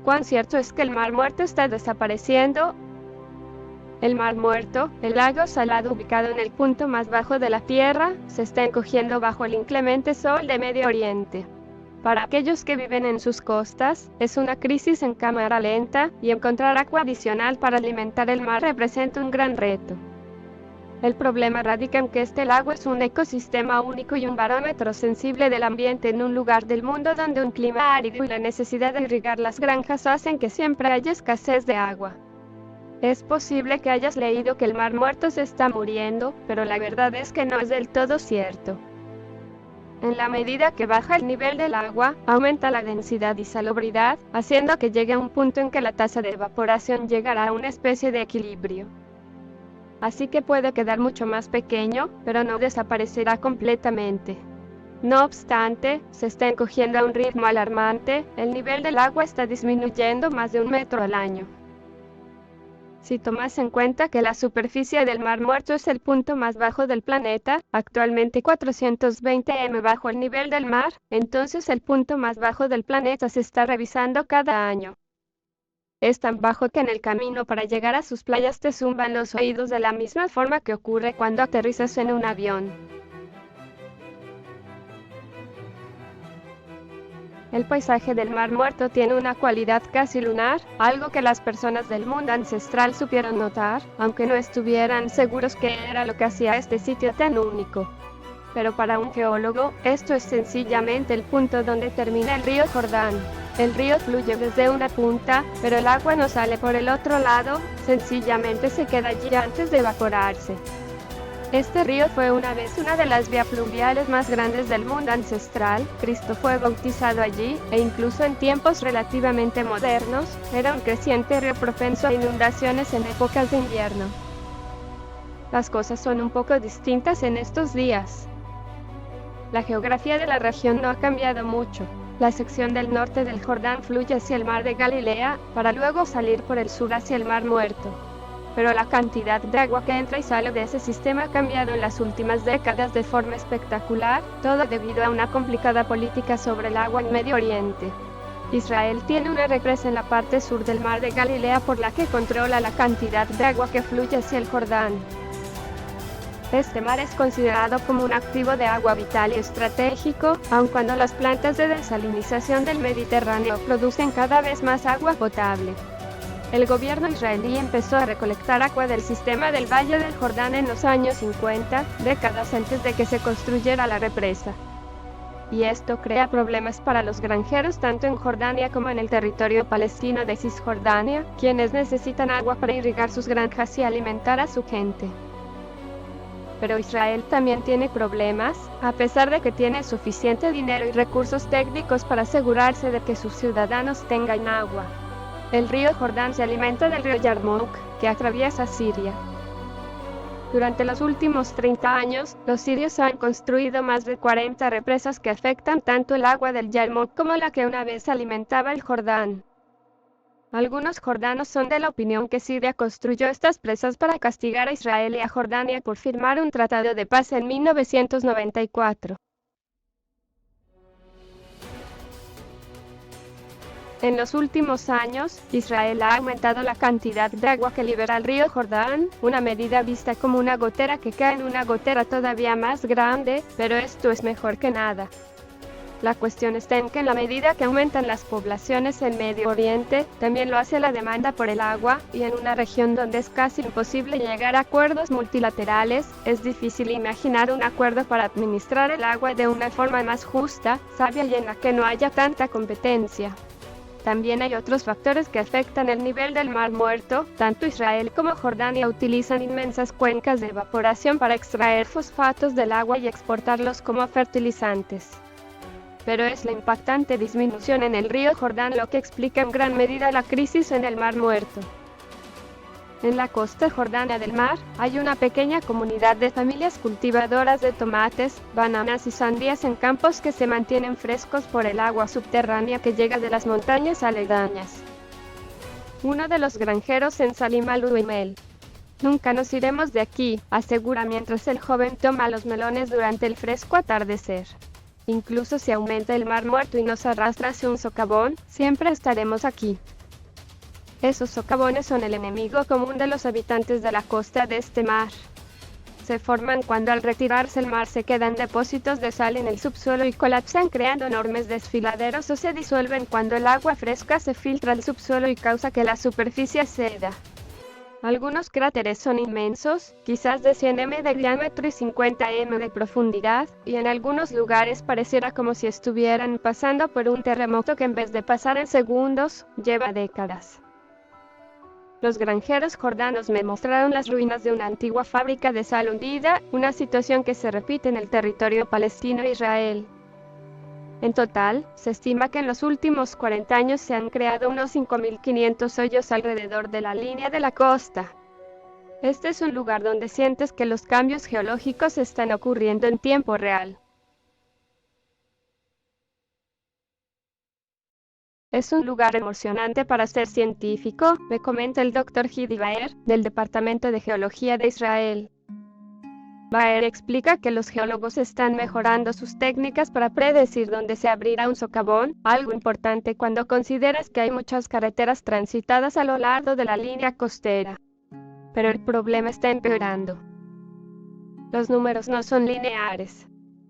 ¿Cuán cierto es que el Mar Muerto está desapareciendo? El Mar Muerto, el lago salado ubicado en el punto más bajo de la Tierra, se está encogiendo bajo el inclemente sol de Medio Oriente. Para aquellos que viven en sus costas, es una crisis en cámara lenta, y encontrar agua adicional para alimentar el mar representa un gran reto. El problema radica en que este lago es un ecosistema único y un barómetro sensible del ambiente en un lugar del mundo donde un clima árido y la necesidad de irrigar las granjas hacen que siempre haya escasez de agua. Es posible que hayas leído que el Mar Muerto se está muriendo, pero la verdad es que no es del todo cierto. En la medida que baja el nivel del agua, aumenta la densidad y salubridad, haciendo que llegue a un punto en que la tasa de evaporación llegará a una especie de equilibrio. Así que puede quedar mucho más pequeño, pero no desaparecerá completamente. No obstante, se está encogiendo a un ritmo alarmante, el nivel del agua está disminuyendo más de 1 metro al año. Si tomas en cuenta que la superficie del Mar Muerto es el punto más bajo del planeta, actualmente 420 m bajo el nivel del mar, entonces el punto más bajo del planeta se está revisando cada año. Es tan bajo que en el camino para llegar a sus playas te zumban los oídos de la misma forma que ocurre cuando aterrizas en un avión. El paisaje del Mar Muerto tiene una cualidad casi lunar, algo que las personas del mundo ancestral supieron notar, aunque no estuvieran seguros qué era lo que hacía este sitio tan único. Pero para un geólogo, esto es sencillamente el punto donde termina el río Jordán. El río fluye desde una punta, pero el agua no sale por el otro lado, sencillamente se queda allí antes de evaporarse. Este río fue una vez una de las vías fluviales más grandes del mundo ancestral. Cristo fue bautizado allí, e incluso en tiempos relativamente modernos, era un creciente río propenso a inundaciones en épocas de invierno. Las cosas son un poco distintas en estos días. La geografía de la región no ha cambiado mucho. La sección del norte del Jordán fluye hacia el mar de Galilea, para luego salir por el sur hacia el Mar Muerto. Pero la cantidad de agua que entra y sale de ese sistema ha cambiado en las últimas décadas de forma espectacular, todo debido a una complicada política sobre el agua en Medio Oriente. Israel tiene una represa en la parte sur del mar de Galilea por la que controla la cantidad de agua que fluye hacia el Jordán. Este mar es considerado como un activo de agua vital y estratégico, aun cuando las plantas de desalinización del Mediterráneo producen cada vez más agua potable. El gobierno israelí empezó a recolectar agua del sistema del Valle del Jordán en los años 50, décadas antes de que se construyera la represa. Y esto crea problemas para los granjeros tanto en Jordania como en el territorio palestino de Cisjordania, quienes necesitan agua para irrigar sus granjas y alimentar a su gente. Pero Israel también tiene problemas, a pesar de que tiene suficiente dinero y recursos técnicos para asegurarse de que sus ciudadanos tengan agua. El río Jordán se alimenta del río Yarmouk, que atraviesa Siria. Durante los últimos 30 años, los sirios han construido más de 40 represas que afectan tanto el agua del Yarmouk como la que una vez alimentaba el Jordán. Algunos jordanos son de la opinión que Siria construyó estas presas para castigar a Israel y a Jordania por firmar un tratado de paz en 1994. En los últimos años, Israel ha aumentado la cantidad de agua que libera el río Jordán, una medida vista como una gotera que cae en una gotera todavía más grande, pero esto es mejor que nada. La cuestión está en que en la medida que aumentan las poblaciones en Medio Oriente, también lo hace la demanda por el agua, y en una región donde es casi imposible llegar a acuerdos multilaterales, es difícil imaginar un acuerdo para administrar el agua de una forma más justa, sabia y en la que no haya tanta competencia. También hay otros factores que afectan el nivel del Mar Muerto. Tanto Israel como Jordania utilizan inmensas cuencas de evaporación para extraer fosfatos del agua y exportarlos como fertilizantes. Pero es la impactante disminución en el río Jordán lo que explica en gran medida la crisis en el Mar Muerto. En la costa jordana del mar, hay una pequeña comunidad de familias cultivadoras de tomates, bananas y sandías en campos que se mantienen frescos por el agua subterránea que llega de las montañas aledañas. Uno de los granjeros en Salim al-Uimel. Nunca nos iremos de aquí, asegura mientras el joven toma los melones durante el fresco atardecer. Incluso si aumenta el mar muerto y nos arrastra hacia un socavón, siempre estaremos aquí. Esos socavones son el enemigo común de los habitantes de la costa de este mar. Se forman cuando al retirarse el mar se quedan depósitos de sal en el subsuelo y colapsan creando enormes desfiladeros, o se disuelven cuando el agua fresca se filtra al subsuelo y causa que la superficie ceda. Algunos cráteres son inmensos, quizás de 100 m de diámetro y 50 m de profundidad, y en algunos lugares pareciera como si estuvieran pasando por un terremoto que en vez de pasar en segundos, lleva décadas. Los granjeros jordanos me mostraron las ruinas de una antigua fábrica de sal hundida, una situación que se repite en el territorio palestino e Israel. En total, se estima que en los últimos 40 años se han creado unos 5.500 hoyos alrededor de la línea de la costa. Este es un lugar donde sientes que los cambios geológicos están ocurriendo en tiempo real. Es un lugar emocionante para ser científico, me comenta el Dr. Gidi Baer, del Departamento de Geología de Israel. Baer explica que los geólogos están mejorando sus técnicas para predecir dónde se abrirá un socavón, algo importante cuando consideras que hay muchas carreteras transitadas a lo largo de la línea costera. Pero el problema está empeorando. Los números no son lineares.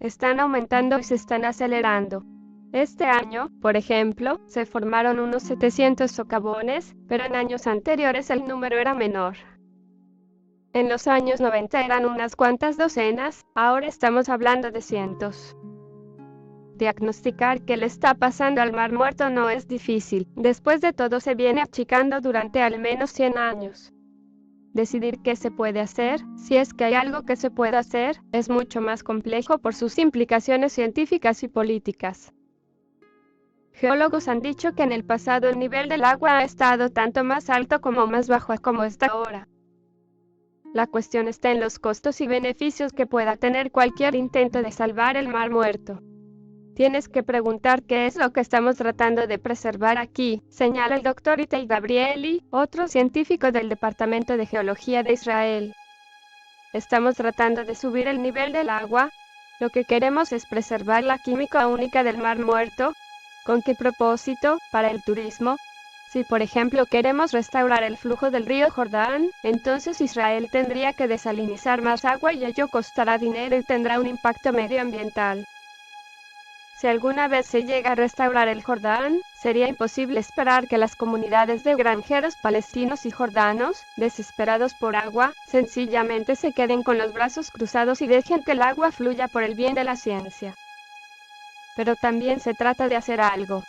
Están aumentando y se están acelerando. Este año, por ejemplo, se formaron unos 700 socavones, pero en años anteriores el número era menor. En los años 90 eran unas cuantas docenas, ahora estamos hablando de cientos. Diagnosticar qué le está pasando al Mar Muerto no es difícil, después de todo se viene achicando durante al menos 100 años. Decidir qué se puede hacer, si es que hay algo que se pueda hacer, es mucho más complejo por sus implicaciones científicas y políticas. Geólogos han dicho que en el pasado el nivel del agua ha estado tanto más alto como más bajo como está ahora. La cuestión está en los costos y beneficios que pueda tener cualquier intento de salvar el Mar Muerto. Tienes que preguntar qué es lo que estamos tratando de preservar aquí, señala el Dr. Itay Gabrieli, otro científico del Departamento de Geología de Israel. Estamos tratando de subir el nivel del agua. Lo que queremos es preservar la química única del Mar Muerto. ¿Con qué propósito? Para el turismo. Si por ejemplo queremos restaurar el flujo del río Jordán, entonces Israel tendría que desalinizar más agua y ello costará dinero y tendrá un impacto medioambiental. Si alguna vez se llega a restaurar el Jordán, sería imposible esperar que las comunidades de granjeros palestinos y jordanos, desesperados por agua, sencillamente se queden con los brazos cruzados y dejen que el agua fluya por el bien de la ciencia. Pero también se trata de hacer algo.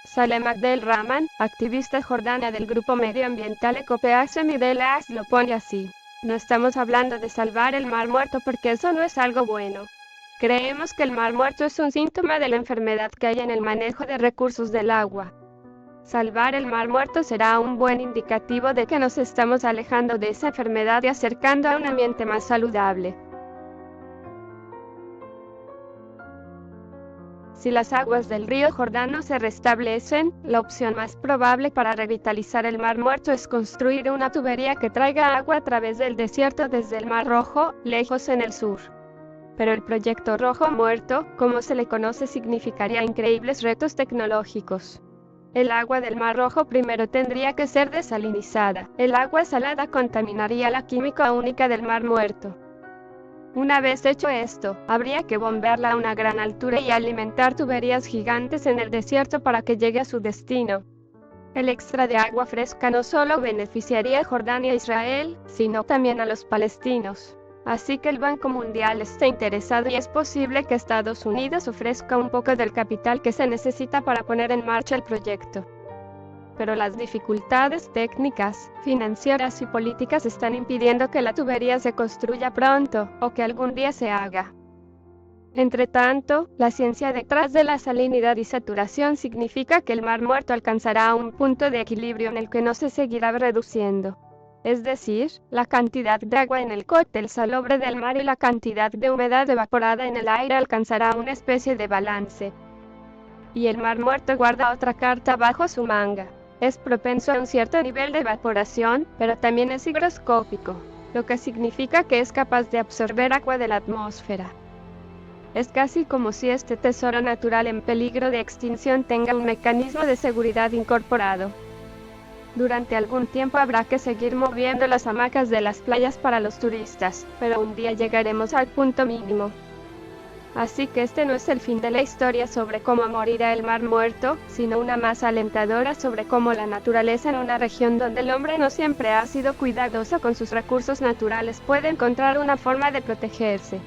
Salem Abdel Rahman, activista jordana del grupo medioambiental Ecopeace Midelas, lo pone así: no estamos hablando de salvar el Mar Muerto porque eso no es algo bueno. Creemos que el Mar Muerto es un síntoma de la enfermedad que hay en el manejo de recursos del agua. Salvar el Mar Muerto será un buen indicativo de que nos estamos alejando de esa enfermedad y acercando a un ambiente más saludable. Si las aguas del río Jordán no se restablecen, la opción más probable para revitalizar el Mar Muerto es construir una tubería que traiga agua a través del desierto desde el Mar Rojo, lejos en el sur. Pero el proyecto Rojo Muerto, como se le conoce, significaría increíbles retos tecnológicos. El agua del Mar Rojo primero tendría que ser desalinizada. El agua salada contaminaría la química única del Mar Muerto. Una vez hecho esto, habría que bombearla a una gran altura y alimentar tuberías gigantes en el desierto para que llegue a su destino. El extra de agua fresca no solo beneficiaría a Jordania e Israel, sino también a los palestinos. Así que el Banco Mundial está interesado y es posible que Estados Unidos ofrezca un poco del capital que se necesita para poner en marcha el proyecto. Pero las dificultades técnicas, financieras y políticas están impidiendo que la tubería se construya pronto, o que algún día se haga. Entre tanto, la ciencia detrás de la salinidad y saturación significa que el Mar Muerto alcanzará un punto de equilibrio en el que no se seguirá reduciendo. Es decir, la cantidad de agua en el cóctel salobre del mar y la cantidad de humedad evaporada en el aire alcanzará una especie de balance. Y el Mar Muerto guarda otra carta bajo su manga. Es propenso a un cierto nivel de evaporación, pero también es higroscópico, lo que significa que es capaz de absorber agua de la atmósfera. Es casi como si este tesoro natural en peligro de extinción tenga un mecanismo de seguridad incorporado. Durante algún tiempo habrá que seguir moviendo las hamacas de las playas para los turistas, pero un día llegaremos al punto mínimo. Así que este no es el fin de la historia sobre cómo morirá el Mar Muerto, sino una más alentadora sobre cómo la naturaleza en una región donde el hombre no siempre ha sido cuidadoso con sus recursos naturales puede encontrar una forma de protegerse.